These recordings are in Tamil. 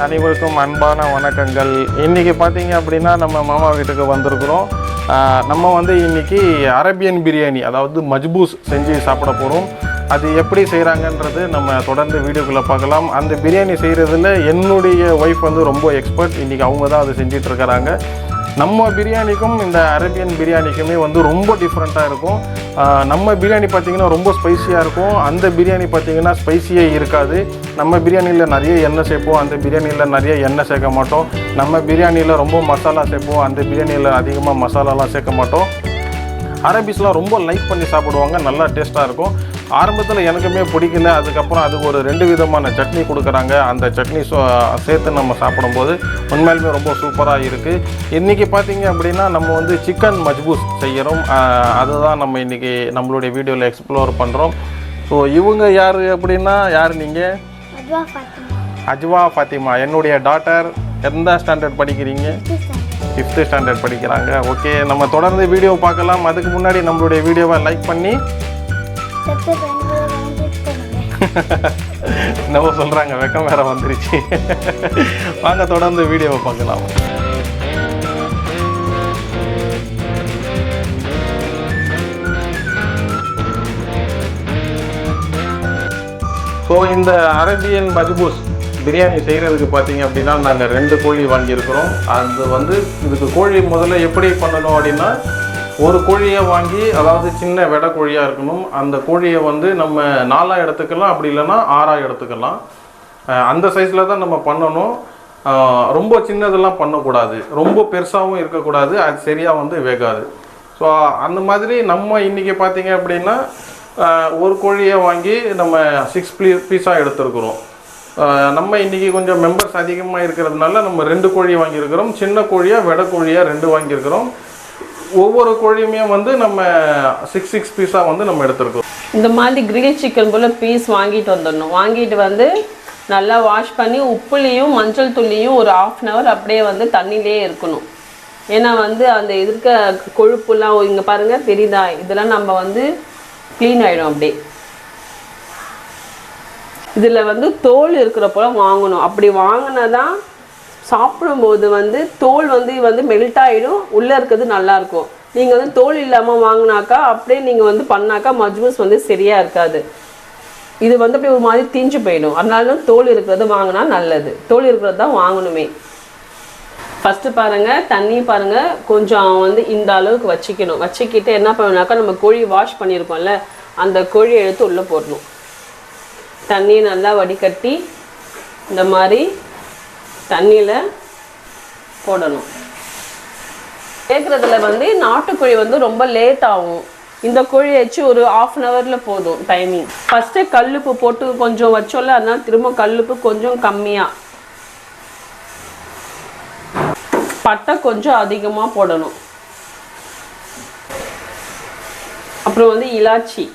அனைவருக்கும் அன்பான வணக்கங்கள். இன்றைக்கி பார்த்தீங்க அப்படின்னா நம்ம மாமா வீட்டுக்கு வந்திருக்கிறோம். நம்ம வந்து இன்றைக்கி அரேபியன் பிரியாணி, அதாவது மஜ்பூஸ் செஞ்சு சாப்பிட போகிறோம். அது எப்படி செய்கிறாங்கன்றது நம்ம தொடர்ந்து வீடியோக்குள்ளே பார்க்கலாம். அந்த பிரியாணி செய்கிறதுல என்னுடைய ஒய்ஃப் வந்து ரொம்ப எக்ஸ்பர்ட். இன்றைக்கி அவங்க தான் அதை செஞ்சிட்ருக்கிறாங்க. நம்ம பிரியாணிக்கும் இந்த அரேபியன் பிரியாணிக்குமே வந்து ரொம்ப டிஃப்ரெண்ட்டாக இருக்கும். நம்ம பிரியாணி பார்த்திங்கன்னா ரொம்ப ஸ்பைஸியாக இருக்கும், அந்த பிரியாணி பார்த்திங்கன்னா ஸ்பைஸியே இருக்காது. நம்ம பிரியாணியில் நிறைய எண்ணெய் சேர்ப்போம், அந்த பிரியாணியில் நிறைய எண்ணெய் சேர்க்க மாட்டோம். நம்ம பிரியாணியில் ரொம்ப மசாலா சேர்ப்போம், அந்த பிரியாணியில் அதிகமாக மசாலாலாம் சேர்க்க மாட்டோம். அரபிஸ்லாம் ரொம்ப லைக் பண்ணி சாப்பிடுவாங்க, நல்லா டேஸ்ட்டாக இருக்கும். ஆரம்பத்தில் எனக்குமே பிடிக்கல. அதுக்கப்புறம் அதுக்கு ஒரு 2 விதமான சட்னி கொடுக்குறாங்க. அந்த சட்னி சேர்த்து நம்ம சாப்பிடும்போது உண்மையிலுமே ரொம்ப சூப்பராக இருக்குது. இன்றைக்கி பார்த்திங்க அப்படின்னா நம்ம வந்து சிக்கன் மஜ்பூஸ் செய்கிறோம். அதுதான் நம்ம இன்றைக்கி நம்மளுடைய வீடியோவில் எக்ஸ்ப்ளோர் பண்ணுறோம். ஸோ இவங்க யார் அப்படின்னா, யார் நீங்கள்? அஜ்வா ஃபாத்திமா, என்னுடைய டாட்டர். எந்த ஸ்டாண்டர்ட் படிக்கிறீங்க? 5th ஸ்டாண்டர்ட் படிக்கிறாங்க. ஓகே, நம்ம தொடர்ந்து வீடியோ பார்க்கலாம். அதுக்கு முன்னாடி நம்மளுடைய வீடியோவை லைக் பண்ணி என்னவோ சொல்கிறாங்க, வெக்கம் வேற வந்துருச்சு. வாங்க தொடர்ந்து வீடியோவை பார்க்கலாம். ஸோ இந்த அரேபியன் மஜ்பூஸ் பிரியாணி செய்கிறதுக்கு பார்த்தீங்க அப்படின்னா நாங்கள் 2 கோழி வாங்கியிருக்கிறோம். அது வந்து இதுக்கு கோழி முதல்ல எப்படி பண்ணணும் அப்படின்னா, ஒரு கோழியை வாங்கி, அதாவது சின்ன வெடை கோழியாக இருக்கணும். அந்த கோழியை வந்து நம்ம 4 எடுத்துக்கலாம், அப்படி இல்லைன்னா 6 எடுத்துக்கலாம். அந்த சைஸில் தான் நம்ம பண்ணணும். ரொம்ப சின்னதெல்லாம் பண்ணக்கூடாது, ரொம்ப பெருசாகவும் இருக்கக்கூடாது, அது சரியாக வந்து வேகாது. ஸோ அந்த மாதிரி நம்ம இன்றைக்கி பார்த்தீங்க அப்படின்னா ஒரு கோழியை வாங்கி நம்ம 6 பீஸாக எடுத்துருக்குறோம். நம்ம இன்றைக்கி கொஞ்சம் மெம்பர்ஸ் அதிகமாக இருக்கிறதுனால நம்ம 2 கோழி வாங்கியிருக்கிறோம். சின்ன கோழியாக வெடை கோழியாக 2 வாங்கியிருக்கிறோம். ஒவ்வொரு கோழியுமே வந்து நம்ம 6 பீஸாக வந்து நம்ம எடுத்துருக்கோம். இந்த மாதிரி கிரில் சிக்கன் போல் பீஸ் வாங்கிட்டு வந்துடணும். வாங்கிட்டு வந்து நல்லா வாஷ் பண்ணி உப்புலேயும் மஞ்சள் தூள்லையும் ஒரு 1/2 hour அப்படியே வந்து தண்ணியிலே இருக்கணும். ஏன்னா வந்து அந்த இருக்க கொழுப்புலாம் இங்கே பாருங்கள் தெரியுதா, இதெல்லாம் நம்ம வந்து க்ளீன் ஆகிடும். அப்படியே இதில் வந்து தோல் இருக்கிற போல் வாங்கணும். அப்படி வாங்கினா தான் சாப்பிடும்போது வந்து தோல் வந்து மெல்ட் ஆகிடும், உள்ளே இருக்கிறது நல்லாயிருக்கும். நீங்கள் வந்து தோல் இல்லாமல் வாங்கினாக்கா அப்படியே நீங்கள் வந்து பண்ணாக்கா மஜ்பூஸ் வந்து சரியாக இருக்காது. இது வந்து அப்படியே ஒரு மாதிரி தீஞ்சு போயிடும். அதனால தோல் இருக்கிறது வாங்கினா நல்லது. தோல் இருக்கிறது தான் வாங்கணுமே. ஃபஸ்ட்டு பாருங்கள், தண்ணி பாருங்கள் கொஞ்சம் வந்து இந்த அளவுக்கு வச்சுக்கணும். வச்சுக்கிட்டு என்ன பண்ணணுனாக்கா, நம்ம கோழி வாஷ் பண்ணியிருக்கோம்ல, அந்த கோழியை எடுத்து உள்ளே போடணும். தண்ணியை நல்லா வடிகட்டி இந்த மாதிரி தண்ணியில் போடணும். கேட்குறதுல வந்து நாட்டுக்கோழி வந்து ரொம்ப லேட் ஆகும். இந்த கோழி வச்சு ஒரு 1/2 hour போதும் டைமிங். ஃபஸ்ட்டு கல்லுப்பு போட்டு கொஞ்சம் வச்சோல்ல, அதனால் திரும்ப கல்லுப்பு கொஞ்சம் கம்மியாக, பட்டை கொஞ்சம் அதிகமாக போடணும். அப்புறம் வந்து இலாச்சி,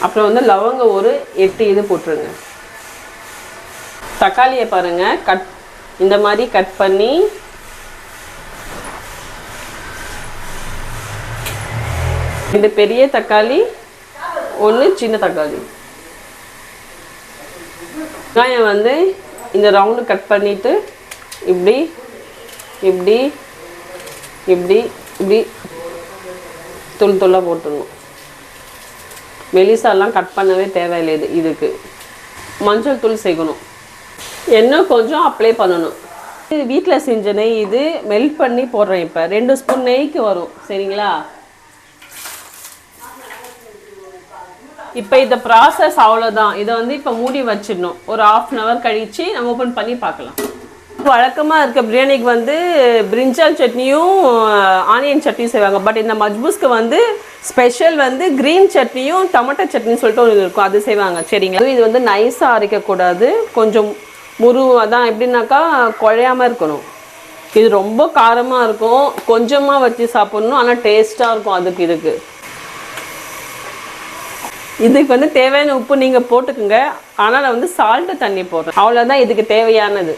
அப்புறம் வந்து லவங்கம் ஒரு 8 இது போட்டுருங்க. தக்காளியை பாருங்கள், இந்த மாதிரி கட் பண்ணி இந்த பெரிய தக்காளி, 1 சின்ன தக்காளி. வெங்காயம் வந்து இந்த ரவுண்டு கட் பண்ணிவிட்டு இப்படி இப்படி இப்படி இப்படி தூள் தூளாக போட்டுடணும். மெலிசாலாம் கட் பண்ணவே தேவையில்லை. இதுக்கு மஞ்சள் தூள் சேர்க்கணும். எண்ணெய் கொஞ்சம் அப்ளை பண்ணணும். இது வீட்டில் செஞ்ச நெய், இது மெல்ட் பண்ணி போடுறேன். இப்போ 2 ஸ்பூன் நெய்க்கு வரும், சரிங்களா? இப்போ இந்த ப்ராசஸ் அவ்வளோதான். இதை வந்து இப்போ மூடி வச்சிடணும். ஒரு 1/2 hour கழித்து நம்ம ஓப்பன் பண்ணி பார்க்கலாம். வழக்கமாக இருக்க பிரியாணிக்கு வந்து பிரிஞ்சால் சட்னியும் ஆனியன் சட்னியும் செய்வாங்க. பட் இந்த மஜ்பூஸ்க்கு வந்து ஸ்பெஷல் வந்து க்ரீன் சட்னியும் டொமேட்டோ சட்னின்னு சொல்லிட்டு ஒன்று இருக்கும், அது செய்வாங்க, சரிங்க? இது வந்து நைஸாக அரைக்கக்கூடாது, கொஞ்சம் அதான் எப்படின்னாக்கா குழையாமல் இருக்கணும். இது ரொம்ப காரமாக இருக்கும், கொஞ்சமாக வச்சு சாப்பிட்ணும், ஆனால் டேஸ்ட்டாக இருக்கும். இதுக்கு வந்து தேவையான உப்பு நீங்கள் போட்டுக்குங்க. ஆனால் நான் வந்து சால்ட்டு தண்ணி போடுறேன், அவ்வளோதான் இதுக்கு தேவையானது.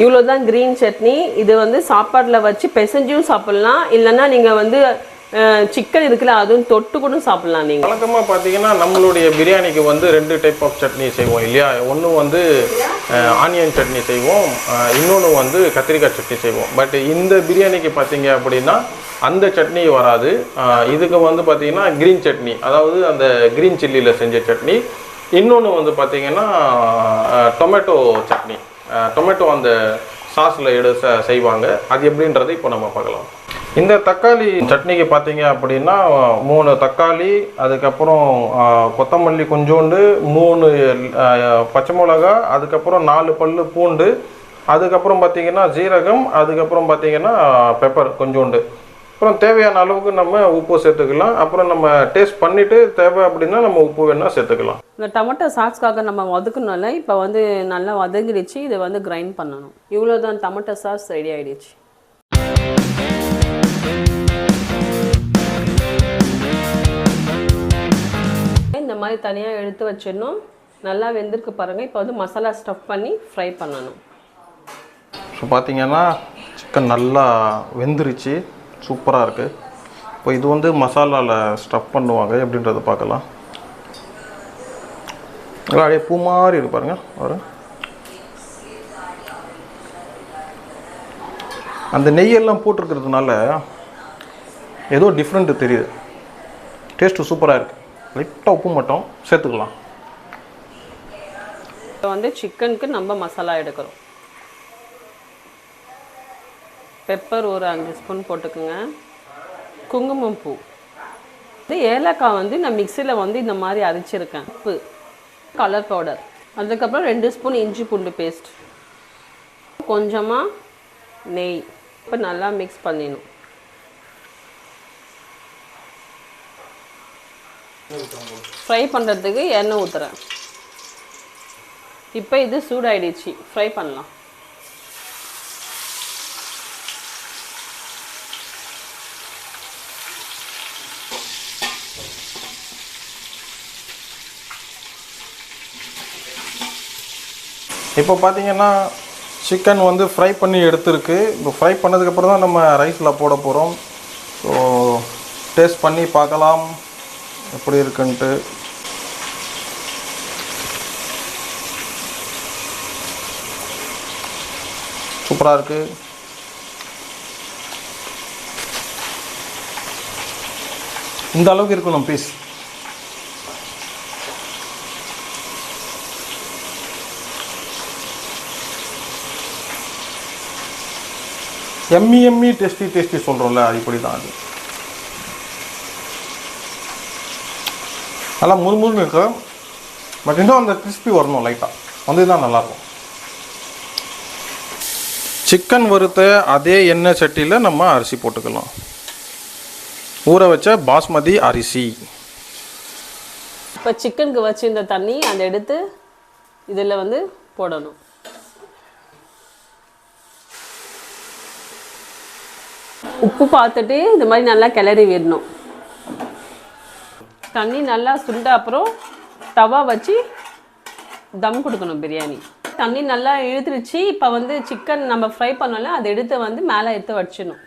இவ்வளோ தான் க்ரீன் சட்னி. இது வந்து சாப்பாட்டில் வச்சு பிசைஞ்சும் சாப்பிட்லாம், இல்லைன்னா நீங்கள் வந்து சிக்கன் இருக்குல்ல அதுவும் தொட்டு கூட சாப்பிடலாம் நீங்கள். வழக்கமாக பார்த்தீங்கன்னா நம்மளுடைய பிரியாணிக்கு வந்து 2 டைப் ஆஃப் சட்னி செய்வோம் இல்லையா? ஒன்று வந்து ஆனியன் சட்னி செய்வோம், இன்னொன்று வந்து கத்திரிக்காய் சட்னி செய்வோம். பட் இந்த பிரியாணிக்கு பார்த்தீங்க அப்படின்னா அந்த சட்னி வராது. இதுக்கு வந்து பார்த்தீங்கன்னா க்ரீன் சட்னி, அதாவது அந்த க்ரீன் சில்லியில் செஞ்ச சட்னி. இன்னொன்று வந்து பார்த்தீங்கன்னா டொமேட்டோ சட்னி, டொமேட்டோ அந்த சாஸில் எடுத்து செய்வாங்க. அது எப்படின்றது இப்போ நம்ம பார்க்கலாம். இந்த தக்காளி சட்னிக்கு பார்த்தீங்க அப்படின்னா 3 தக்காளி, அதுக்கப்புறம் கொத்தமல்லி கொஞ்சோண்டு, 3 பச்சை மிளகா, அதுக்கப்புறம் 4 பல்லு பூண்டு, அதுக்கப்புறம் பார்த்தீங்கன்னா ஜீரகம், அதுக்கப்புறம் பார்த்தீங்கன்னா பெப்பர் கொஞ்சோண்டு, அப்புறம் தேவையான அளவுக்கு நம்ம உப்பு சேர்த்துக்கலாம். அப்புறம் நம்ம டேஸ்ட் பண்ணிவிட்டு தேவை அப்படின்னா நம்ம உப்பு வேணால் சேர்த்துக்கலாம். இந்த டொமேட்டோ சாஸ்க்காக நம்ம வதக்கணும்ல, இப்போ வந்து நல்லா வதங்கிடுச்சு. இதை வந்து கிரைண்ட் பண்ணணும். இவ்வளோ தான், டொமேட்டோ சாஸ் ரெடி ஆகிடுச்சு. இந்த மாதிரி தனியாக எடுத்து வச்சிடணும். நல்லா வெந்திருக்கு பாருங்கள். இப்போ வந்து மசாலா ஸ்டஃப் பண்ணி ஃப்ரை பண்ணணும். ஸோ பார்த்தீங்கன்னா சிக்கன் நல்லா வெந்துருச்சு, சூப்பராக இருக்குது. இப்போ இது வந்து மசாலாவில் ஸ்டஃப் பண்ணுவாங்க எப்படின்றத பார்க்கலாம். அப்படியே பூ மாதிரி இருக்கு பாருங்க. ஒரு அந்த நெய்யெல்லாம் போட்டிருக்கிறதுனால ஏதோ டிஃப்ரெண்ட்டு தெரியுது. டேஸ்ட்டு சூப்பராக இருக்குது. லைட்டாக உப்பு மட்டும் சேர்த்துக்கலாம். இப்போ வந்து சிக்கனுக்கு நம்ம மசாலா எடுக்கிறோம். பெப்பர் ஒரு 5 ஸ்பூன் போட்டுக்குங்க. குங்குமப்பூ, இது ஏலக்காய் வந்து நான் மிக்சியில் வந்து இந்த மாதிரி அரைச்சிருக்கேன். உப்பு, கலர் பவுடர், அதுக்கப்புறம் 2 ஸ்பூன் இஞ்சி பூண்டு பேஸ்ட், கொஞ்சமாக நெய். இப்போ நல்லா மிக்ஸ் பண்ணிடணும். ஃப்ரை பண்ணுறதுக்கு எண்ணெய் ஊற்றுறேன். இப்போ இது சூடாயிடுச்சு, ஃப்ரை பண்ணலாம். இப்போ பார்த்தீங்கன்னா சிக்கன் வந்து ஃப்ரை பண்ணி எடுத்துருக்கு. இப்போ ஃப்ரை பண்ணதுக்கப்புறம் தான் நம்ம ரைஸில் போட போகிறோம். ஸோ டேஸ்ட் பண்ணி பார்க்கலாம் எப்படி இருக்குன்ட்டு. சூப்பராக இருக்குது. இந்த அளவுக்கு இருக்கணும் பீஸ். எம்மி டேஸ்டி சொல்கிறோம்ல, அது இப்படி தான். அது நல்லா முறுமுறுன்னு இருக்கு. பட் இன்னும் அந்த கிறிஸ்பி வரணும் லைட்டாக, வந்து தான் நல்லாயிருக்கும். சிக்கன் வறுத்த அதே எண்ணெய் சட்டியில் நம்ம அரிசி போட்டுக்கலாம். ஊற வச்ச பாஸ்மதி அரிசி. இப்போ சிக்கனுக்கு வச்சு இந்த தண்ணி அதை எடுத்து இதில் வந்து போடணும். உப்பு பார்த்துட்டு இந்த மாதிரி நல்லா கிளறி விடணும். தண்ணி நல்லா சுண்ட அப்புறம் தவா வச்சு தம் கொடுக்கணும் பிரியாணி. தண்ணி நல்லா இழுத்துருச்சு. இப்போ வந்து சிக்கன் நம்ம ஃப்ரை பண்ணோம்ல, அதை எடுத்து வந்து மேலே எடுத்து வச்சிடணும்.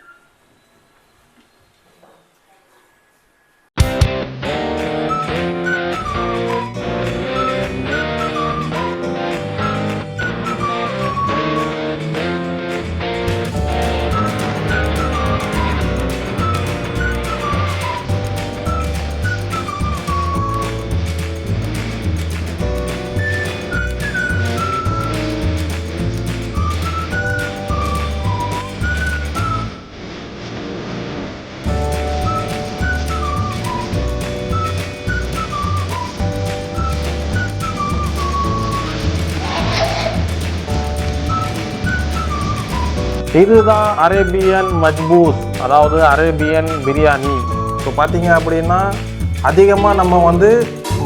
இதுதான் அரேபியன் மஜ்பூஸ், அதாவது அரேபியன் பிரியாணி. ஸோ பார்த்தீங்க அப்படின்னா அதிகமாக நம்ம வந்து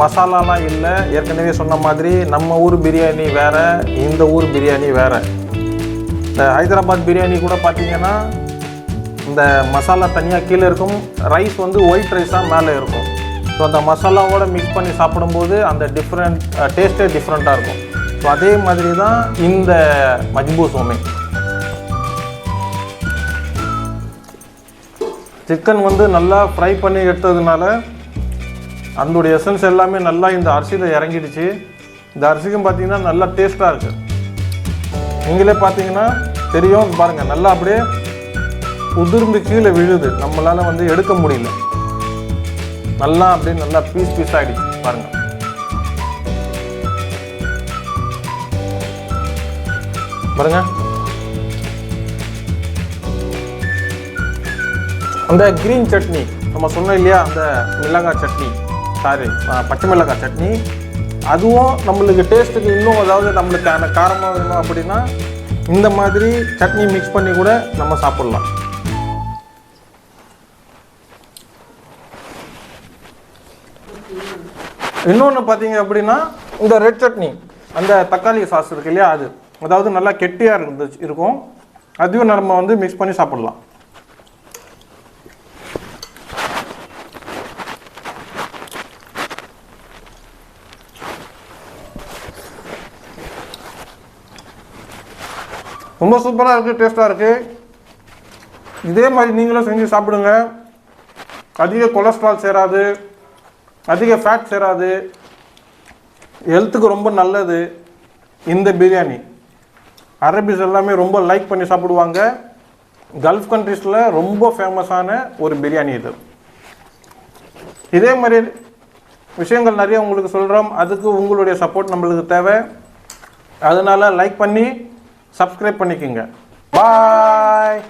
மசாலாலாம் இல்லை. ஏற்கனவே சொன்ன மாதிரி நம்ம ஊர் பிரியாணி வேறு, இந்த ஊர் பிரியாணி வேறு. இந்த ஹைதராபாத் பிரியாணி கூட பார்த்தீங்கன்னா இந்த மசாலா தனியாக கீழே இருக்கும், ரைஸ் வந்து ஒயிட் ரைஸாக மேலே இருக்கும். ஸோ அந்த மசாலாவோடு மிக்ஸ் பண்ணி சாப்பிடும்போது அந்த டேஸ்ட்டே டிஃப்ரெண்ட்டாக இருக்கும். ஸோ அதே மாதிரி தான் இந்த மஜ்பூஸுமே. சிக்கன் வந்து நல்லா ஃப்ரை பண்ணி எடுத்ததுனால அதோடைய எசன்ஸ் எல்லாமே நல்லா இந்த அரிசியில் இறங்கிடுச்சு. இந்த அரிசிக்கும் பார்த்தீங்கன்னா நல்லா டேஸ்ட்டாக இருக்குது. நீங்களே பார்த்தீங்கன்னா தெரியும் பாருங்கள், நல்லா அப்படியே உதிர்ந்து கீழே விழுது, நம்மளால் வந்து எடுக்க முடியல. நல்லா அப்படியே நல்லா பீஸ் ஆகிடுச்சு பாருங்கள். பாருங்க, அந்த கிரீன் சட்னி நம்ம சொன்னோம் இல்லையா, அந்த மிளகாய் சட்னி, பச்சை மிளகாய் சட்னி, அதுவும் நம்மளுக்கு டேஸ்ட்டுக்கு இன்னும் அதாவது நம்மளுக்கு காரமாக வேணும் அப்படின்னா இந்த மாதிரி சட்னி மிக்ஸ் பண்ணி கூட நம்ம சாப்பிட்லாம். இன்னொன்று பார்த்தீங்க அப்படின்னா இந்த ரெட் சட்னி, அந்த தக்காளி சாஸ் இருக்கு இல்லையா, அது அதாவது நல்லா கெட்டியாக இருக்கும், அதையும் நம்ம வந்து மிக்ஸ் பண்ணி சாப்பிடலாம். ரொம்ப சூப்பராக இருக்குது, டேஸ்ட்டாக இருக்குது. இதே மாதிரி நீங்களும் செஞ்சு சாப்பிடுங்க. அதிக கொலஸ்ட்ரால் சேராது, அதிக ஃபேட் சேராது, ஹெல்த்துக்கு ரொம்ப நல்லது இந்த பிரியாணி. அரபிஸ் எல்லாமே ரொம்ப லைக் பண்ணி சாப்பிடுவாங்க. கல்ஃப் கண்ட்ரீஸில் ரொம்ப ஃபேமஸான ஒரு பிரியாணி இது. இதே மாதிரி விஷயங்கள் நிறைய உங்களுக்கு சொல்கிறோம், அதுக்கு உங்களுடைய சப்போர்ட் நம்மளுக்கு தேவை. அதனால் லைக் பண்ணி சப்ஸ்கிரைப் பண்ணிக்கோங்க. பாய்.